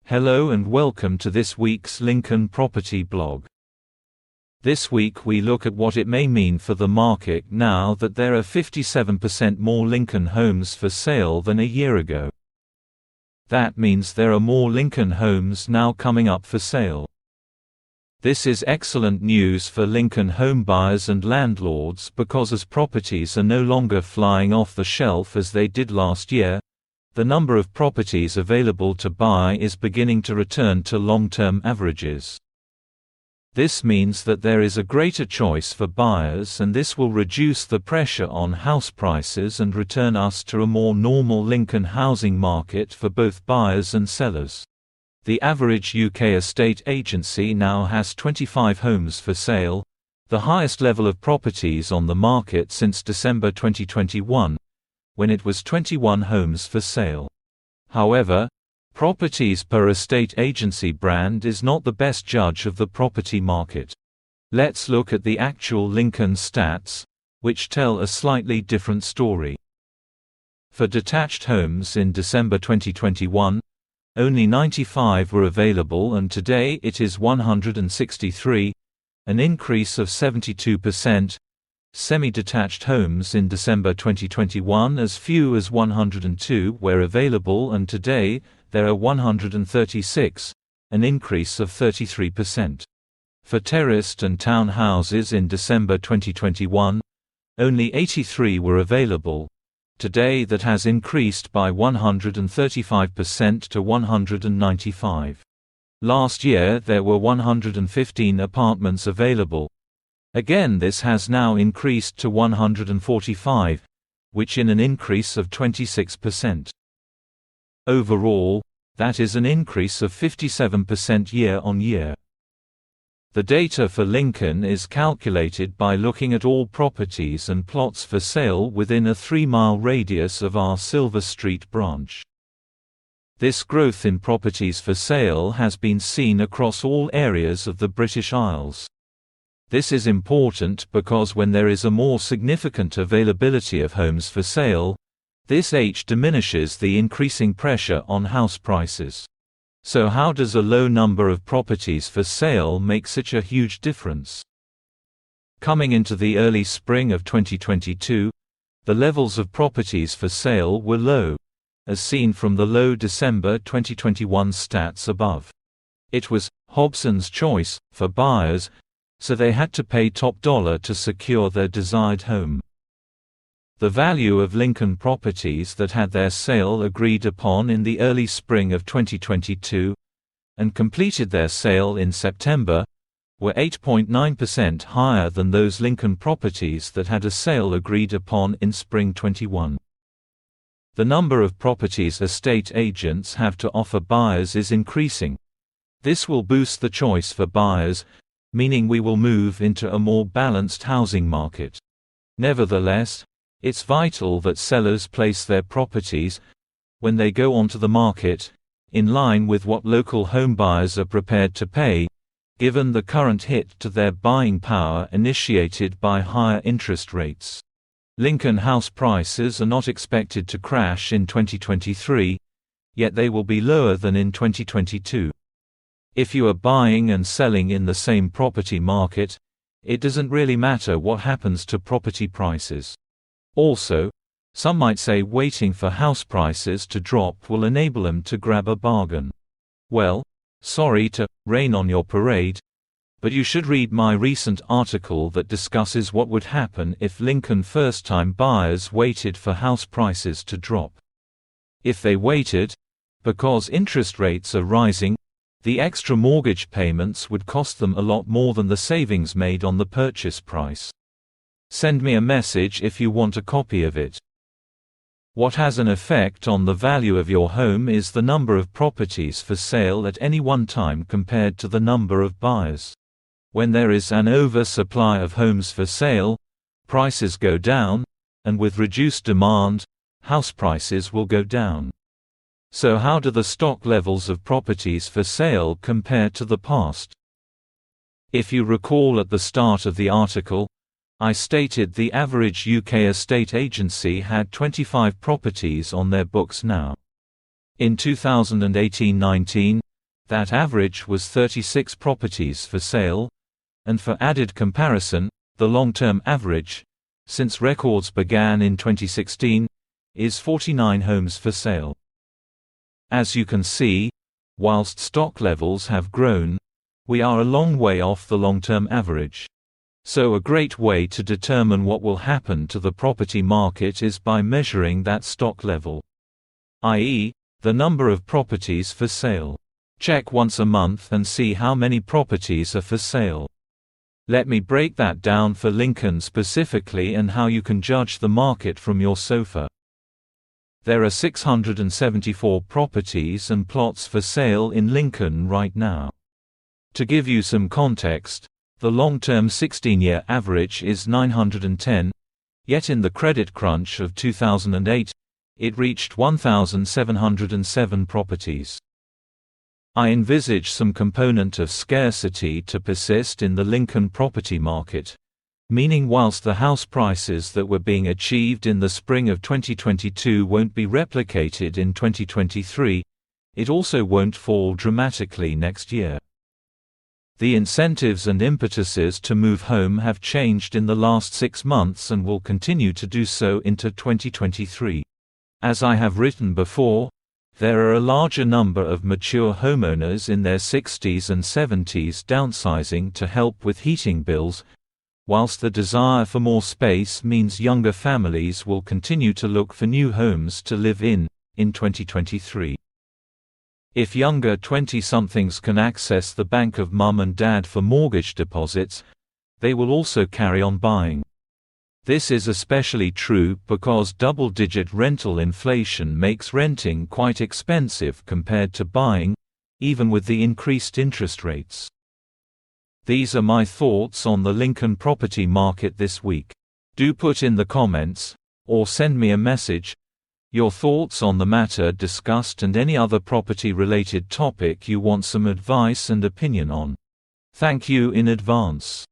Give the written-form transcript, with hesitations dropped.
Hello and welcome to this week's Lincoln Property Blog. This week we look at what it may mean for the market now that there are 57% more Lincoln homes for sale than a year ago. That means there are more Lincoln homes now coming up for sale. This is excellent news for Lincoln home buyers and landlords because as properties are no longer flying off the shelf as they did last year, the number of properties available to buy is beginning to return to long-term averages. This means that there is a greater choice for buyers, and this will reduce the pressure on house prices and return us to a more normal Lincoln housing market for both buyers and sellers. The average UK estate agency now has 25 homes for sale, the highest level of properties on the market since December 2021. When it was 21 homes for sale. However, properties per estate agency brand is not the best judge of the property market. Let's look at the actual Lincoln stats, which tell a slightly different story. For detached homes in December 2021, only 95 were available, and today it is 163, an increase of 72%. Semi-detached homes in December 2021, as few as 102 were available, and today there are 136, an increase of 33%. For terraced and town houses in December 2021, only 83 were available. Today that has increased by 135% to 195. Last year there were 115 apartments available. Again, this has now increased to 145, which is an increase of 26%. Overall, that is an increase of 57% year on year. The data for Lincoln is calculated by looking at all properties and plots for sale within a 3-mile radius of our Silver Street branch. This growth in properties for sale has been seen across all areas of the British Isles. This is important because when there is a more significant availability of homes for sale, this diminishes the increasing pressure on house prices. So how does a low number of properties for sale make such a huge difference? Coming into the early spring of 2022, the levels of properties for sale were low, as seen from the low December 2021 stats above. It was Hobson's choice for buyers, so they had to pay top dollar to secure their desired home. The value of Lincoln properties that had their sale agreed upon in the early spring of 2022 and completed their sale in September were 8.9% higher than those Lincoln properties that had a sale agreed upon in spring 21. The number of properties estate agents have to offer buyers is increasing. This will boost the choice for buyers, meaning we will move into a more balanced housing market. Nevertheless, it's vital that sellers place their properties, when they go onto the market, in line with what local home buyers are prepared to pay, given the current hit to their buying power initiated by higher interest rates. Lincoln house prices are not expected to crash in 2023, yet they will be lower than in 2022. If you are buying and selling in the same property market, it doesn't really matter what happens to property prices. Also, some might say waiting for house prices to drop will enable them to grab a bargain. Well, sorry to rain on your parade, but you should read my recent article that discusses what would happen if Lincoln first-time buyers waited for house prices to drop. If they waited, because interest rates are rising, the extra mortgage payments would cost them a lot more than the savings made on the purchase price. Send me a message if you want a copy of it. What has an effect on the value of your home is the number of properties for sale at any one time compared to the number of buyers. When there is an oversupply of homes for sale, prices go down, and with reduced demand, house prices will go down. So how do the stock levels of properties for sale compare to the past? If you recall at the start of the article, I stated the average UK estate agency had 25 properties on their books now. In 2018-19, That average was 36 properties for sale, and for added comparison, the long-term average, since records began in 2016, is 49 homes for sale. As you can see, whilst stock levels have grown, we are a long way off the long-term average. So a great way to determine what will happen to the property market is by measuring that stock level, i.e., the number of properties for sale. Check once a month and see how many properties are for sale. Let me break that down for Lincoln specifically and how you can judge the market from your sofa. There are 674 properties and plots for sale in Lincoln right now. To give you some context, the long-term 16-year average is 910, yet in the credit crunch of 2008, it reached 1,707 properties. I envisage some component of scarcity to persist in the Lincoln property market, meaning whilst the house prices that were being achieved in the spring of 2022 won't be replicated in 2023, it also won't fall dramatically next year. The incentives and impetuses to move home have changed in the last 6 months and will continue to do so into 2023. As I have written before, there are a larger number of mature homeowners in their 60s and 70s downsizing to help with heating bills, whilst the desire for more space means younger families will continue to look for new homes to live in 2023. If younger 20-somethings can access the bank of mum and dad for mortgage deposits, they will also carry on buying. This is especially true because double-digit rental inflation makes renting quite expensive compared to buying, even with the increased interest rates. These are my thoughts on the Lincoln property market this week. Do put in the comments, or send me a message, your thoughts on the matter discussed and any other property-related topic you want some advice and opinion on. Thank you in advance.